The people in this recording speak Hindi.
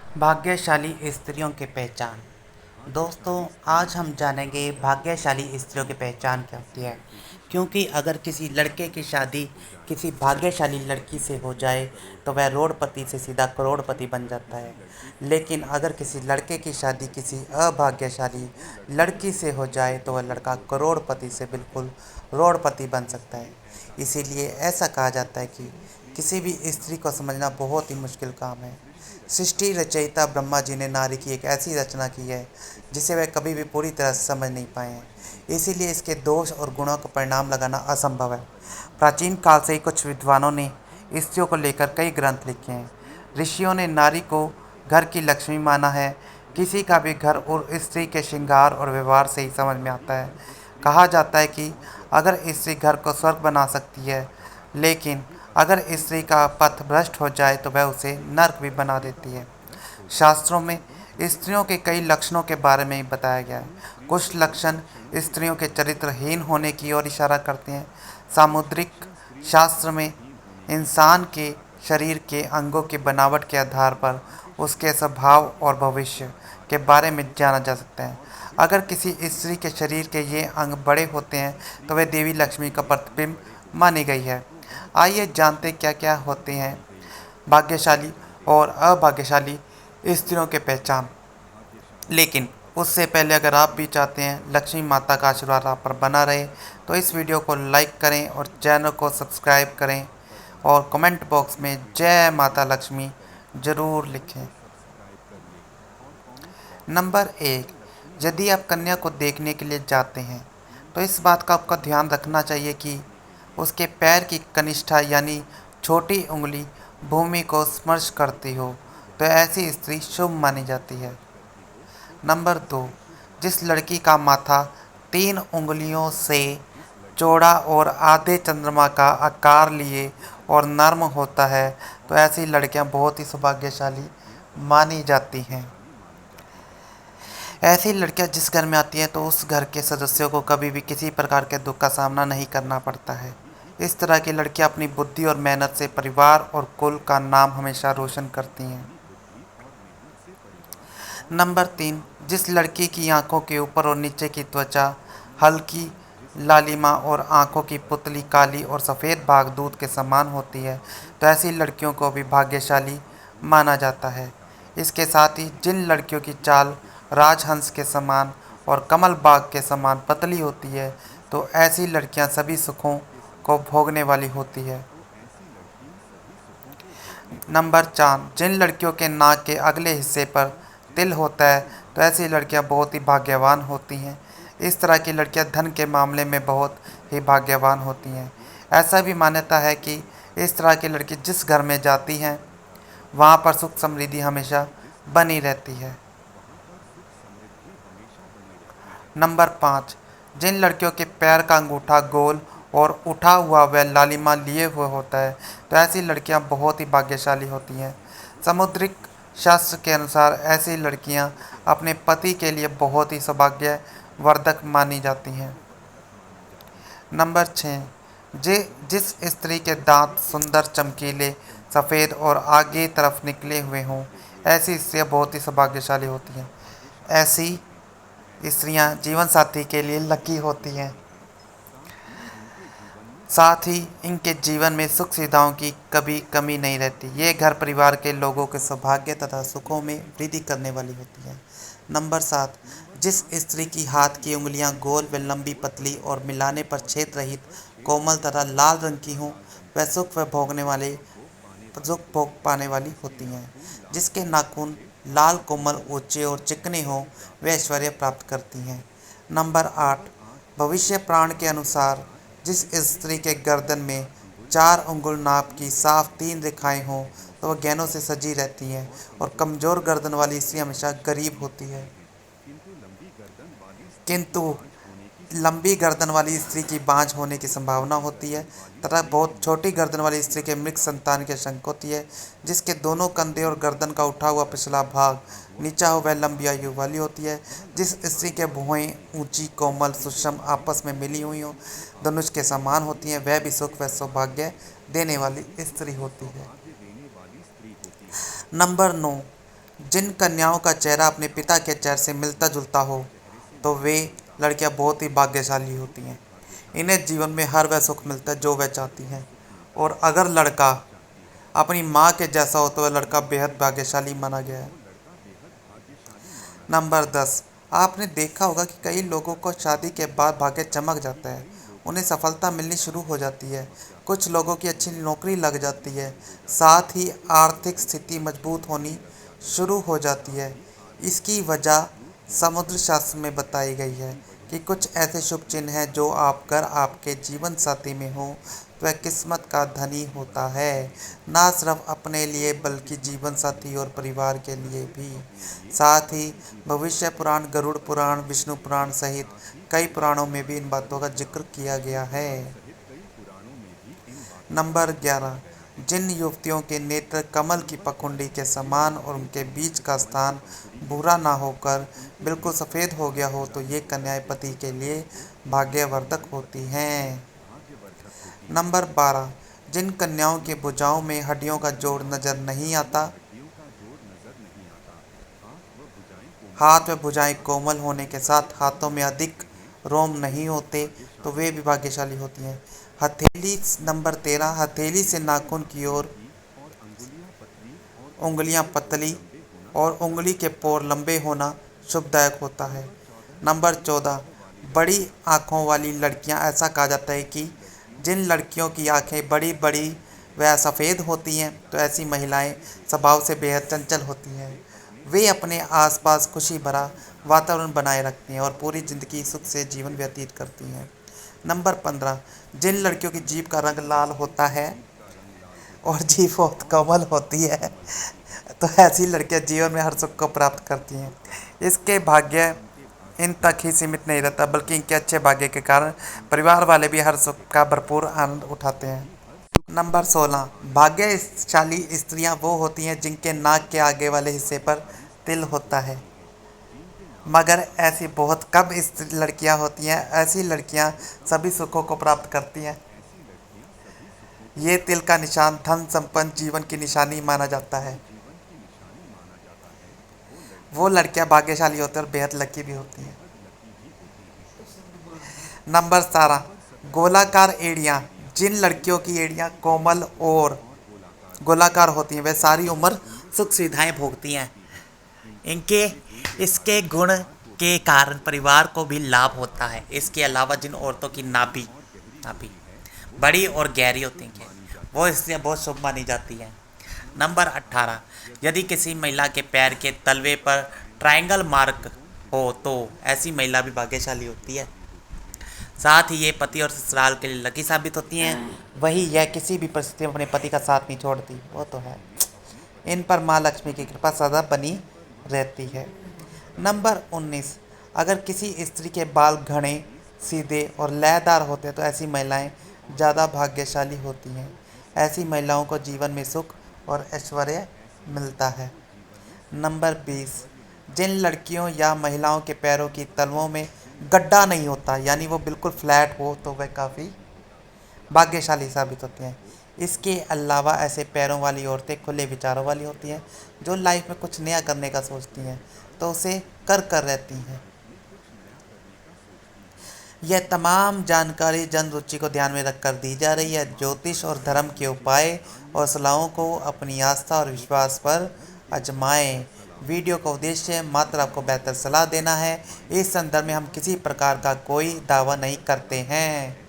भाग्यशाली स्त्रियों की पहचान। दोस्तों, आज हम जानेंगे भाग्यशाली स्त्रियों की पहचान क्या होती है। क्योंकि अगर किसी लड़के की शादी किसी भाग्यशाली लड़की से हो जाए तो वह रोडपति से सीधा करोड़पति बन जाता है। लेकिन अगर किसी लड़के की शादी किसी अभाग्यशाली लड़की से हो जाए तो वह लड़का करोड़पति से बिल्कुल रोडपति बन सकता है। इसीलिए ऐसा कहा जाता है कि किसी भी स्त्री को समझना बहुत ही मुश्किल काम है। सृष्टि रचयिता ब्रह्मा जी ने नारी की एक ऐसी रचना की है जिसे वे कभी भी पूरी तरह से समझ नहीं पाए हैं। इसीलिए इसके दोष और गुणों का परिणाम लगाना असंभव है। प्राचीन काल से ही कुछ विद्वानों ने स्त्रियों को लेकर कई ग्रंथ लिखे हैं। ऋषियों ने नारी को घर की लक्ष्मी माना है। किसी का भी घर और स्त्री के श्रृंगार और व्यवहार से ही समझ में आता है। कहा जाता है कि अगर स्त्री घर को स्वर्ग बना सकती है, लेकिन अगर स्त्री का पथ भ्रष्ट हो जाए तो वह उसे नर्क भी बना देती है। शास्त्रों में स्त्रियों के कई लक्षणों के बारे में ही बताया गया है। कुछ लक्षण स्त्रियों के चरित्रहीन होने की ओर इशारा करते हैं। सामुद्रिक शास्त्र में इंसान के शरीर के अंगों की बनावट के आधार पर उसके स्वभाव और भविष्य के बारे में जाना जा सकता है। अगर किसी स्त्री के शरीर के ये अंग बड़े होते हैं तो वे देवी लक्ष्मी का प्रतिबिंब मानी गई है। आइए जानते क्या क्या होते हैं भाग्यशाली और अभाग्यशाली स्त्रियों के पहचान। लेकिन उससे पहले अगर आप भी चाहते हैं लक्ष्मी माता का आशीर्वाद आप पर बना रहे तो इस वीडियो को लाइक करें और चैनल को सब्सक्राइब करें और कमेंट बॉक्स में जय माता लक्ष्मी ज़रूर लिखें। नंबर 1, यदि आप कन्या को देखने के लिए जाते हैं तो इस बात का आपका ध्यान रखना चाहिए कि उसके पैर की कनिष्ठा यानी छोटी उंगली भूमि को स्पर्श करती हो तो ऐसी स्त्री शुभ मानी जाती है। नंबर 2, जिस लड़की का माथा 3 उंगलियों से चौड़ा और आधे चंद्रमा का आकार लिए और नर्म होता है तो ऐसी लड़कियां बहुत ही सौभाग्यशाली मानी जाती हैं। ऐसी लड़कियां जिस घर में आती हैं तो उस घर के सदस्यों को कभी भी किसी प्रकार के दुख का सामना नहीं करना पड़ता है। इस तरह की लड़कियां अपनी बुद्धि और मेहनत से परिवार और कुल का नाम हमेशा रोशन करती हैं। नंबर 3, जिस लड़की की आंखों के ऊपर और नीचे की त्वचा हल्की लालिमा और आंखों की पुतली काली और सफ़ेद भाग दूध के समान होती है तो ऐसी लड़कियों को भी भाग्यशाली माना जाता है। इसके साथ ही जिन लड़कियों की चाल राजहंस के समान और कमल बाग के समान पतली होती है तो ऐसी लड़कियां सभी सुखों को भोगने वाली होती है। नंबर 4, जिन लड़कियों के नाक के अगले हिस्से पर तिल होता है तो ऐसी लड़कियां बहुत ही भाग्यवान होती हैं। इस तरह की लड़कियां धन के मामले में बहुत ही भाग्यवान होती हैं। ऐसा भी मान्यता है कि इस तरह की लड़की जिस घर में जाती हैं वहाँ पर सुख समृद्धि हमेशा बनी रहती है। नंबर 5, जिन लड़कियों के पैर का अंगूठा गोल और उठा हुआ व लालिमा लिए हुए होता है तो ऐसी लड़कियां बहुत ही भाग्यशाली होती हैं। समुद्रिक शास्त्र के अनुसार ऐसी लड़कियां अपने पति के लिए बहुत ही सौभाग्यवर्धक मानी जाती हैं। नंबर 6, जिस स्त्री के दांत सुंदर चमकीले सफ़ेद और आगे तरफ निकले हुए हों ऐसी स्त्रियां बहुत ही सौभाग्यशाली होती हैं। ऐसी स्त्रियां जीवन साथी के लिए लकी होती हैं। साथ ही इनके जीवन में सुख सुविधाओं की कभी कमी नहीं रहती। ये घर परिवार के लोगों के सौभाग्य तथा सुखों में वृद्धि करने वाली होती है। नंबर 7, जिस स्त्री की हाथ की उंगलियां गोल व लंबी पतली और मिलाने पर छेद रहित कोमल तथा लाल रंग की हों वह सुख भोग पाने वाली होती हैं। जिसके नाखून लाल कोमल ऊंचे और चिकने हों वे ऐश्वर्य प्राप्त करती हैं। नंबर 8, भविष्य प्राण के अनुसार जिस स्त्री के गर्दन में 4 अंगुल नाप की साफ 3 रेखाएं हों तो वह गहनों से सजी रहती हैं और कमज़ोर गर्दन वाली स्त्री हमेशा गरीब होती है। किंतु लंबी गर्दन वाली स्त्री की बांझ होने की संभावना होती है तथा बहुत छोटी गर्दन वाली स्त्री के मृत संतान की आशंका होती है। जिसके दोनों कंधे और गर्दन का उठा हुआ पिछला भाग नीचा हो वह लंबी आयु वाली होती है। जिस स्त्री के भुएं ऊंची कोमल सुषम आपस में मिली हुई हों धनुष के समान होती हैं वह भी सुख व सौभाग्य देने वाली स्त्री होती है। नंबर 9, जिन कन्याओं का चेहरा अपने पिता के चेहरे से मिलता जुलता हो तो वे लड़कियां बहुत ही भाग्यशाली होती हैं। इन्हें जीवन में हर वह सुख मिलता है जो वह चाहती हैं। और अगर लड़का अपनी माँ के जैसा हो तो वह लड़का बेहद भाग्यशाली माना गया है। नंबर 10। आपने देखा होगा कि कई लोगों को शादी के बाद भाग्य चमक जाता है, उन्हें सफलता मिलनी शुरू हो जाती है, कुछ लोगों की अच्छी नौकरी लग जाती है, साथ ही आर्थिक स्थिति मजबूत होनी शुरू हो जाती है। इसकी वजह समुद्र शास्त्र में बताई गई है कि कुछ ऐसे शुभ चिन्ह हैं जो आप अगर आपके जीवन साथी में हो तो वह किस्मत का धनी होता है, ना सिर्फ अपने लिए बल्कि जीवन साथी और परिवार के लिए भी। साथ ही भविष्य पुराण, गरुड़ पुराण, विष्णु पुराण सहित कई पुराणों में भी इन बातों का जिक्र किया गया है। नंबर 11। जिन युवतियों के नेत्र कमल की पखुंडी के समान और उनके बीच का स्थान भूरा ना होकर बिल्कुल सफ़ेद हो गया हो तो ये कन्याएं पति के लिए भाग्यवर्धक होती हैं। नंबर 12। जिन कन्याओं की भुजाओं में हड्डियों का जोड़ नजर नहीं आता, हाथ व भुजाएं कोमल होने के साथ हाथों में अधिक रोम नहीं होते तो वे भी भाग्यशाली होती हैं। हथेली नंबर 13। हथेली से नाखून की ओर उंगलियां पतली और उंगली के पोर लंबे होना शुभदायक होता है। नंबर 14। बड़ी आँखों वाली लड़कियां, ऐसा कहा जाता है कि जिन लड़कियों की आंखें बड़ी बड़ी व सफ़ेद होती हैं तो ऐसी महिलाएं स्वभाव से बेहद चंचल होती हैं। वे अपने आसपास खुशी भरा वातावरण बनाए रखती हैं और पूरी ज़िंदगी सुख से जीवन व्यतीत करती हैं। नंबर 15। जिन लड़कियों की जीभ का रंग लाल होता है और जीभ बहुत कोमल होती है तो ऐसी लड़कियां जीवन में हर सुख को प्राप्त करती हैं। इसके भाग्य इन तक ही सीमित नहीं रहता बल्कि इनके अच्छे भाग्य के कारण परिवार वाले भी हर सुख का भरपूर आनंद उठाते हैं। नंबर 16। भाग्यशाली स्त्रियां वो होती हैं जिनके नाक के आगे वाले हिस्से पर तिल होता है, मगर ऐसी बहुत कम लड़कियां होती हैं। ऐसी लड़कियां सभी सुखों को प्राप्त करती हैं। ये तिल का निशान धन संपन्न जीवन की निशानी माना जाता है। वो लड़कियां भाग्यशाली होती हैं और बेहद लकी भी होती हैं। नंबर 17। गोलाकार एड़ियाँ। जिन लड़कियों की एड़ियाँ कोमल और गोलाकार होती हैं वे सारी उम्र सुख सुविधाएं भोगती हैं। इनके इसके गुण के कारण परिवार को भी लाभ होता है। इसके अलावा जिन औरतों की नाभि नाभि बड़ी और गहरी होती हैं वो इसलिए बहुत शुभ मानी जाती है। नंबर 18। यदि किसी महिला के पैर के तलवे पर ट्रायंगल मार्क हो तो ऐसी महिला भी भाग्यशाली होती है। साथ ही ये पति और ससुराल के लिए लकी साबित होती हैं। वही यह किसी भी परिस्थिति में अपने पति का साथ नहीं छोड़ती, वो तो है। इन पर माँ लक्ष्मी की कृपा सदा बनी रहती है। नंबर 19। अगर किसी स्त्री के बाल घने, सीधे और लयदार होते हैं तो ऐसी महिलाएं ज़्यादा भाग्यशाली होती हैं। ऐसी महिलाओं को जीवन में सुख और ऐश्वर्य मिलता है। नंबर 20। जिन लड़कियों या महिलाओं के पैरों की तलवों में गड्ढा नहीं होता यानी वो बिल्कुल फ्लैट हो तो वह काफ़ी भाग्यशाली साबित होती हैं। इसके अलावा ऐसे पैरों वाली औरतें खुले विचारों वाली होती हैं जो लाइफ में कुछ नया करने का सोचती हैं तो उसे कर रहती हैं। यह तमाम जानकारी जन रुचि को ध्यान में रखकर दी जा रही है। ज्योतिष और धर्म के उपाय और सलाहों को अपनी आस्था और विश्वास पर आजमाएं। वीडियो का उद्देश्य मात्र आपको बेहतर सलाह देना है। इस संदर्भ में हम किसी प्रकार का कोई दावा नहीं करते हैं।